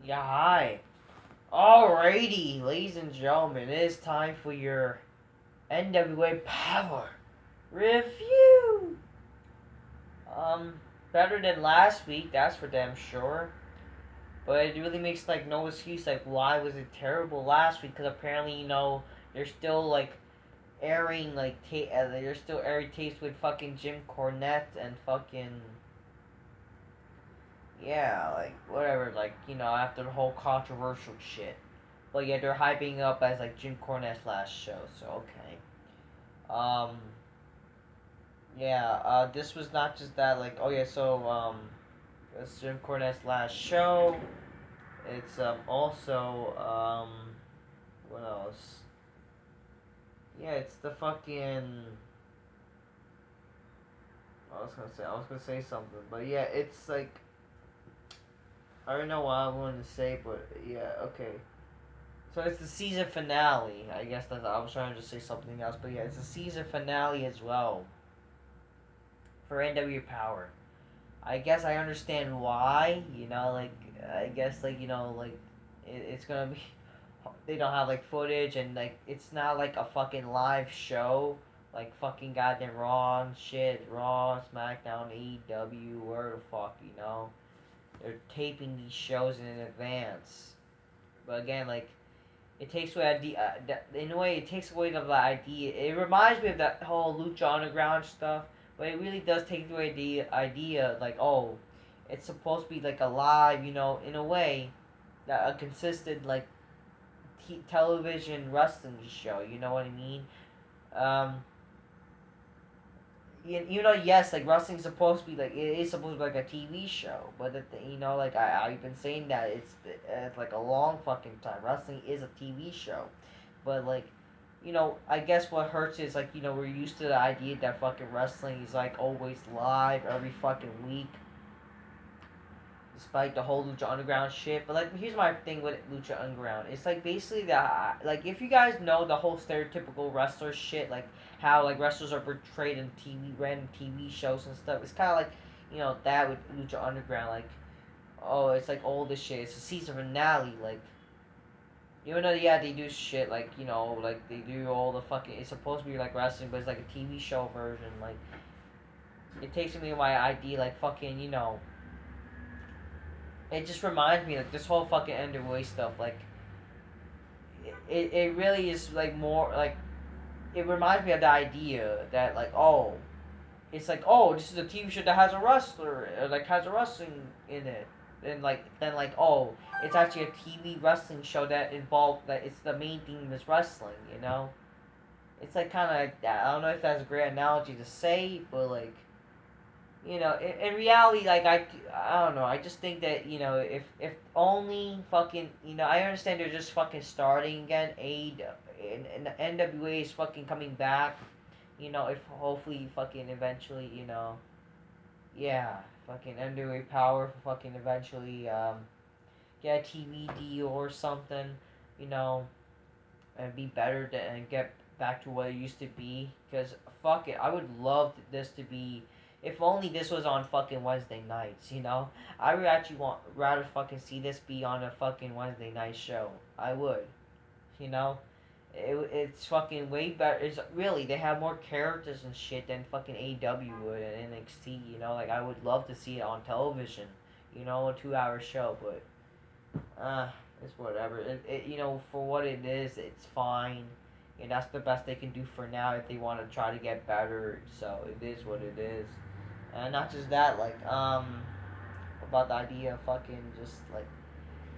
Yeah, hi. Alrighty, ladies and gentlemen, it is time for your NWA Powerrr review. Um, Better than last week, that's for damn sure. But it really makes like no excuse like why was it terrible last week? Because apparently they're still like airing like they're still airing tapes with fucking Jim Cornette and fucking yeah, like whatever, like after the whole controversial shit. But yeah, they're hyping up as like Jim Cornette's last show. So okay. Um. Yeah. This was not just that. Like. Oh yeah. So it's Jim Cornette's last show. It's also what else? Yeah. It's the fucking. I was gonna say something, but yeah. It's like I don't know what I wanted to say, but yeah. Okay. So it's the season finale. I guess that I was trying to say something else, but yeah, it's the season finale as well for NWA Powerrr. I guess I understand why. Like I guess like it's gonna be. They don't have like footage and like it's not like a fucking live show. Like fucking goddamn Raw and shit, Raw, SmackDown, AEW, where the fuck, They're taping these shows in advance. But again, like it takes away in a way it takes away the idea. It reminds me of that whole Lucha Underground stuff, but it really does take away the idea like oh, it's supposed to be like a live, in a way, that a consistent like television wrestling show. You know what I mean? Um, yes, like wrestling's supposed to be like it is supposed to be like a TV show, but like I've been saying that it's like a long fucking time. Wrestling is a TV show, but like, I guess what hurts is like we're used to the idea that fucking wrestling is like always live every fucking week, despite the whole Lucha Underground shit. But like, here's my thing with Lucha Underground. It's like basically that like if you guys know the whole stereotypical wrestler shit, like how like wrestlers are portrayed in random TV shows and stuff. It's kind of like that with Lucha Underground. Like oh, it's like all this shit. It's a season finale. Like even though yeah they do shit like like they do all the fucking. It's supposed to be like wrestling, but it's like a TV show version. Like it takes me my idea like fucking it just reminds me like this whole fucking NWA stuff like it really is like more like it reminds me of the idea that like oh it's like oh this is a TV show that has a wrestler or like has a wrestling in it and like then like oh it's actually a TV wrestling show that involved that it's the main theme is wrestling it's like kind of like that. I don't know if that's a great analogy to say but like in reality, like I don't know. I just think that if only fucking I understand they're just fucking starting again. And the NWA is fucking coming back. If hopefully fucking eventually, yeah, fucking NWA Powerrr fucking eventually get a TV deal or something, you know, and be better and get back to what it used to be. Cause fuck it, I would love this to be. If only this was on fucking Wednesday nights, I would actually rather fucking see this be on a fucking Wednesday night show. I would, you know. It's fucking way better. It's really they have more characters and shit than fucking AW would and NXT. Like I would love to see it on television. A 2 hour show, but uh, it's whatever. For what it is, it's fine. And that's the best they can do for now if they want to try to get better. So it is what it is. And not just that, like, about the idea of fucking just like.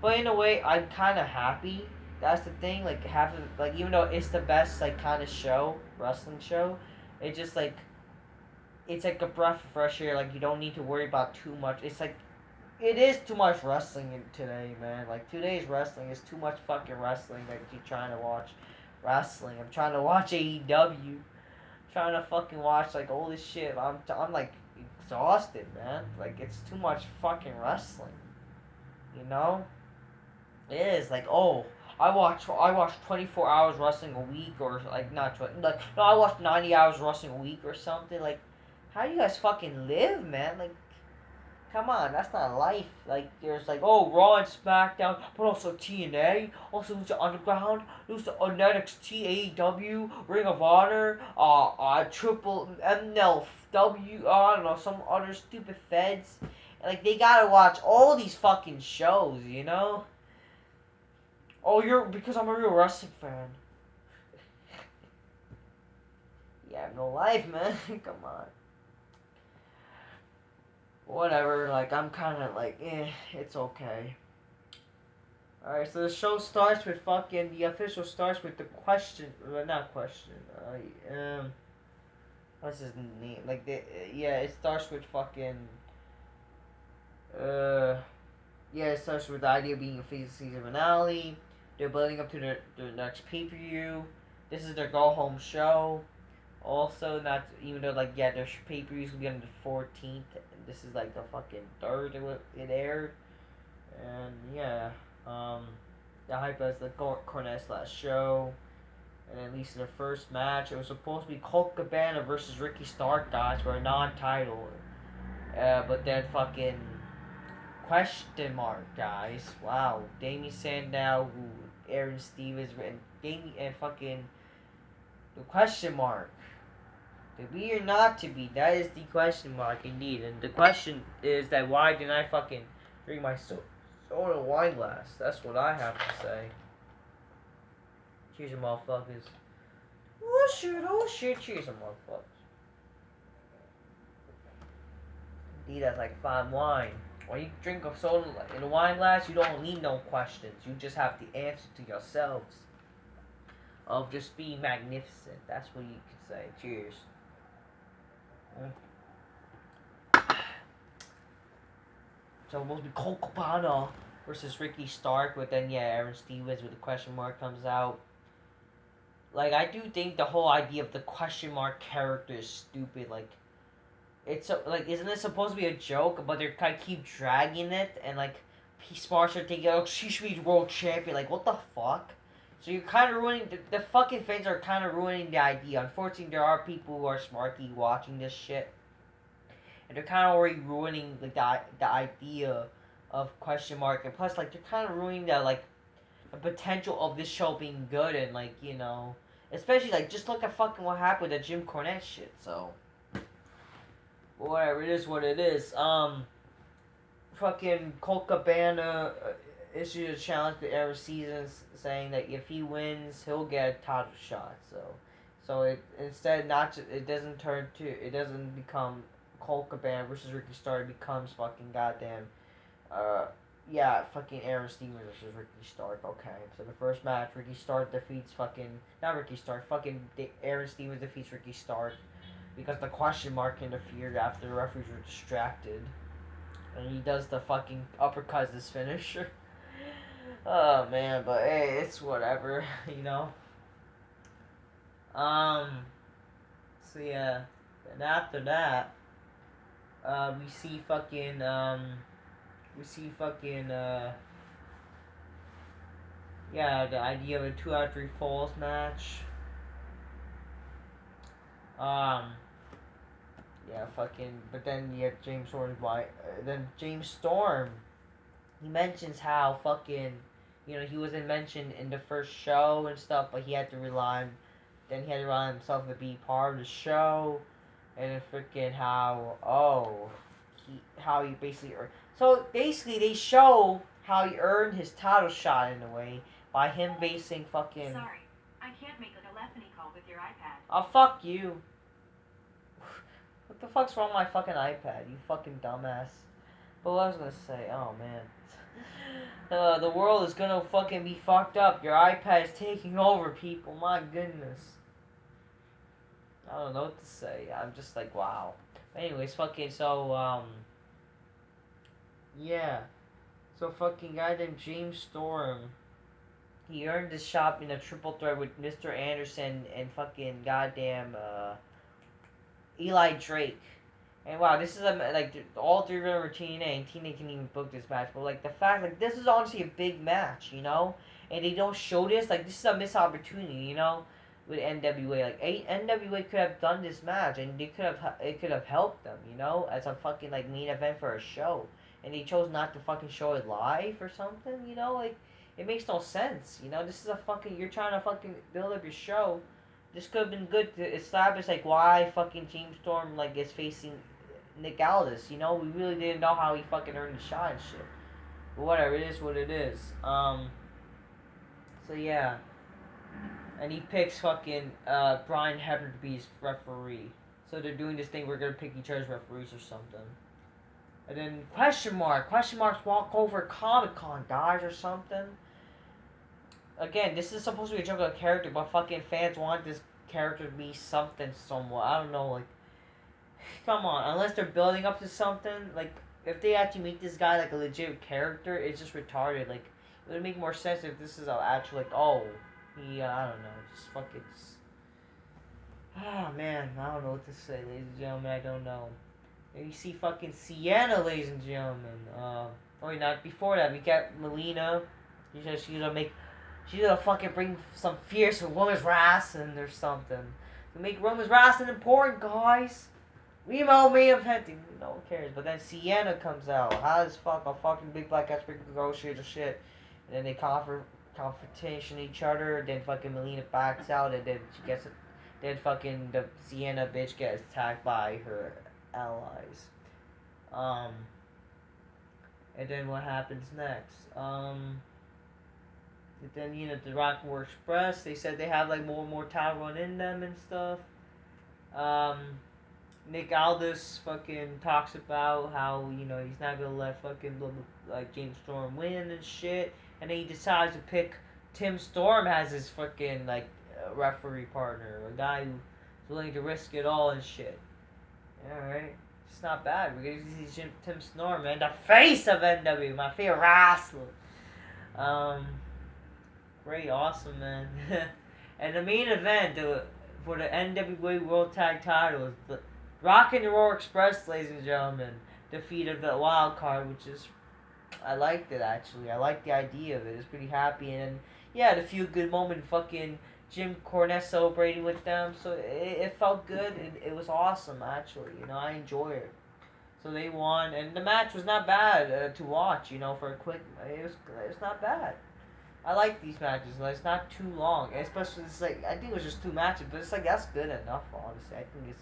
But in a way, I'm kind of happy. That's the thing. Like having like even though it's the best like kind of show, wrestling show, it just like it's like a breath of fresh air. Like you don't need to worry about too much. It's like it is too much wrestling in today, man. Like today's wrestling is too much fucking wrestling. Like you trying to watch wrestling. I'm trying to watch AEW. Trying to fucking watch like all this shit. I'm like exhausted, man. Like it's too much fucking wrestling. You know? It is like oh. I watch 24 hours wrestling a week or like not 20 like no I watch 90 hours wrestling a week or something like how do you guys fucking live man like Come on, that's not life. Like, there's like, oh, Raw and SmackDown, but also TNA, also Lucha Underground, Lucha NXT, AEW, Ring of Honor, Triple MLW, I don't know, some other stupid feds. And, like, they gotta watch all these fucking shows, you know? Oh, because I'm a real wrestling fan. You have no life, man. Come on. Whatever, like, I'm kind of like, it's okay. Alright, so the show starts with fucking, the official starts with the question, well, not question, what's his name? Like, yeah, it starts with fucking, yeah, it starts with the idea of being a season finale. They're building up to their next pay-per-view. This is their go-home show. Also, not, even though, like, yeah, their pay-per-view's gonna be on the 14th, and this is, like, the fucking 3rd it aired. And, yeah, the hype as the Cornette's last show. And at least in the first match, it was supposed to be Colt Cabana versus Ricky Stark, guys, for a non-title. But then fucking question mark, guys. Wow, Damien Sandow, Aaron Stevens, and Damien and fucking the question mark. To be or not to be, that is the question mark indeed. And the question is that why didn't I fucking drink my soda wine glass? That's what I have to say. Cheers, motherfuckers. Oh shit, cheers, motherfuckers. Indeed, that's like fine wine. When you drink a soda in a wine glass, you don't need no questions. You just have the answer to yourselves. Of just being magnificent. That's what you could say. Cheers. So it's supposed to be Colt Cabana versus Ricky Stark, but then yeah, Aaron Stevens with the question mark comes out. Like, I do think the whole idea of the question mark character is stupid. Like, it's like, isn't it supposed to be a joke? But they're kind of keep dragging it, and like, Smarts are thinking, oh, she should be world champion. Like, what the fuck? So you're kind of ruining the fucking fans are kind of ruining the idea. Unfortunately, there are people who are smarky watching this shit, and they're kind of already ruining like the idea of question mark, and plus like they're kind of ruining the potential of this show being good, and like, you know, especially like just look at fucking what happened with the Jim Cornette shit. So whatever, it is what it is. Fucking Colt Cabana issued a challenge to every season saying that if he wins, he'll get a title shot. So it instead not just, it doesn't become Colt Cabana versus Ricky Stark. It becomes fucking goddamn yeah, fucking Aaron Stevens versus Ricky Stark. Okay, so the first match, Ricky Stark defeats not Ricky Stark, Aaron Stevens defeats Ricky Stark because the question mark interfered after the referees were distracted. And he does the fucking uppercut as finisher. Oh man, but hey, it's whatever, you know. So yeah, and after that, we see fucking yeah, the idea of a 2 out of 3 falls match. Yeah, fucking, but then you have James Storm's then James Storm, he mentions how fucking, you know, he wasn't mentioned in the first show and stuff, but he had to rely on himself to be part of the show, and then freaking how he basically so basically they show how he earned his title shot in a way by him basing fucking. Sorry, I can't make a telephony call with your iPad. Oh, fuck you. What the fuck's wrong with my fucking iPad, you fucking dumbass? But what I was gonna say, oh man. The world is gonna fucking be fucked up. Your iPad is taking over, people. My goodness. I don't know what to say. I'm just like, wow. Anyways, fucking, so, yeah. So fucking goddamn James Storm, he earned his shot in a triple threat with Mr. Anderson and fucking goddamn, Eli Drake. And wow, this is like all 3 of them are TNA, and TNA can even book this match. But like the fact, like this is honestly a big match, you know, and they don't show this. Like this is a missed opportunity, you know. with NWA. Like NWA could have done this match, and it could have helped them, you know, as a fucking like main event for a show, and they chose not to fucking show it live or something, you know, like it makes no sense, you know. This is a fucking you're trying to fucking build up your show. This could have been good to establish like why fucking James Storm like is facing Nick Aldis, you know. We really didn't know how he fucking earned the shot and shit. But whatever, it is what it is. So yeah. And he picks fucking Brian Hebner to be his referee. So they're doing this thing, we're gonna pick each other's referees or something. And then question marks walk over Comic Con, guys, or something. Again, this is supposed to be a joke of a character, but fucking fans want this character to be something somewhat. I don't know, like, come on, unless they're building up to something, like, if they actually make this guy like a legit character, it's just retarded. Like, it would make more sense if this is an actual, like, oh, he, I don't know, just fucking, ah, man, I don't know what to say, ladies and gentlemen, I don't know. And you see fucking Sienna, ladies and gentlemen. Wait, not before that, we got Melina. She's gonna fucking bring some fierce women's wrestling or something. To make women's wrestling important, guys. We know me inventing, no one cares. But then Sienna comes out, hot as fuck, a fucking big black ass big negotiator shit. And then they confrontation each other. Then fucking Melina backs out, and then she gets it. Then fucking the Sienna bitch gets attacked by her allies. And then what happens next? Then, you know, the Rockmore Express, they said they have like more talent in them and stuff. Nick Aldis fucking talks about how, you know, he's not gonna let fucking like James Storm win and shit. And then he decides to pick Tim Storm as his fucking like referee partner, a guy who's willing to risk it all and shit. Alright. It's not bad. We're gonna see Tim Storm, man, the face of NW, my favorite wrestler. Great, awesome, man. And the main event for the NWA World Tag Titles, the Rock and Roll Express, ladies and gentlemen, defeated the wild card, which is, I liked it actually. I liked the idea of it. It's pretty happy, and yeah, the feel good moment, fucking Jim Cornette celebrating with them, so it felt good. It was awesome actually. You know, I enjoyed it. So they won, and the match was not bad to watch. You know, for a quick, it was not bad. I like these matches. Like, it's not too long, especially it's like I think it was just 2 matches, but it's like that's good enough. Honestly, I think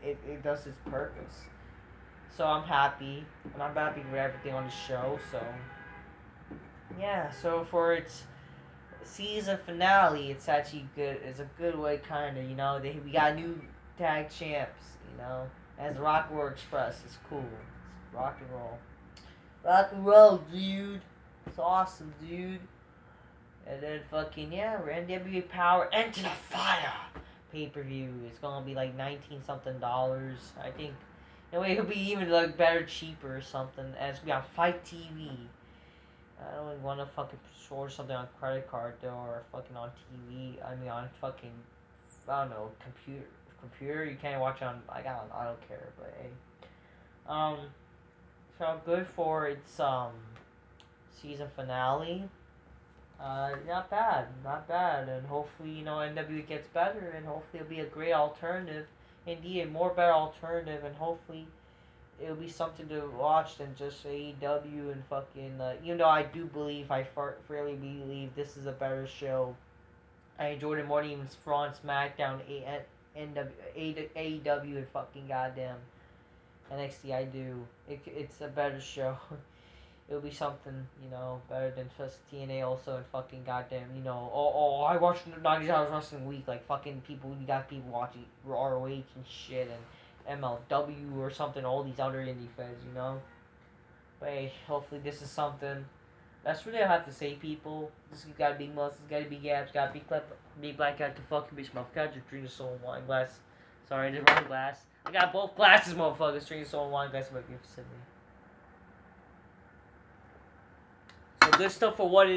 it does its purpose. So I'm happy, and I'm happy with everything on the show. So yeah, so for its season finale, it's actually good. It's a good way, kind of. You know, we got new tag champs. You know, as Rock War Express. It's cool. It's rock and roll. Rock and roll, dude. It's awesome, dude. And then fucking, yeah, we're NWA Powerrr Enter the Fire pay-per-view. It's gonna be like $19-something. I think. Anyway, it'll be even like better, cheaper or something. And it's gonna be on Fight TV. I don't want to fucking order something on credit card though, or fucking on TV. I mean, on fucking, I don't know, computer. You can't watch it on. I don't care, but hey. So good for its season finale. Not bad, and hopefully, you know, NWA gets better, and hopefully it'll be a great alternative, indeed, a more better alternative, and hopefully it'll be something to watch than just AEW and fucking, even though I do believe, I fairly believe this is a better show. I enjoyed it more than even Raw and SmackDown, AEW, and fucking goddamn NXT. I do. It's a better show. It'll be something, you know, better than just TNA also, and fucking goddamn, you know, I watched 90 Hours Wrestling Week, like fucking people, you got people watching ROH and shit, and MLW or something, all these other indie feds, you know. But hey, hopefully this is something. That's really all I have to say, people. This has got big muscles, got big abs, got big black cat to fucking bitch, motherfucker. Just drink a soul wine glass. Sorry, the wrong glass. I got both glasses, motherfuckers. Drink a soul wine glass, magnificently. So good stuff for what it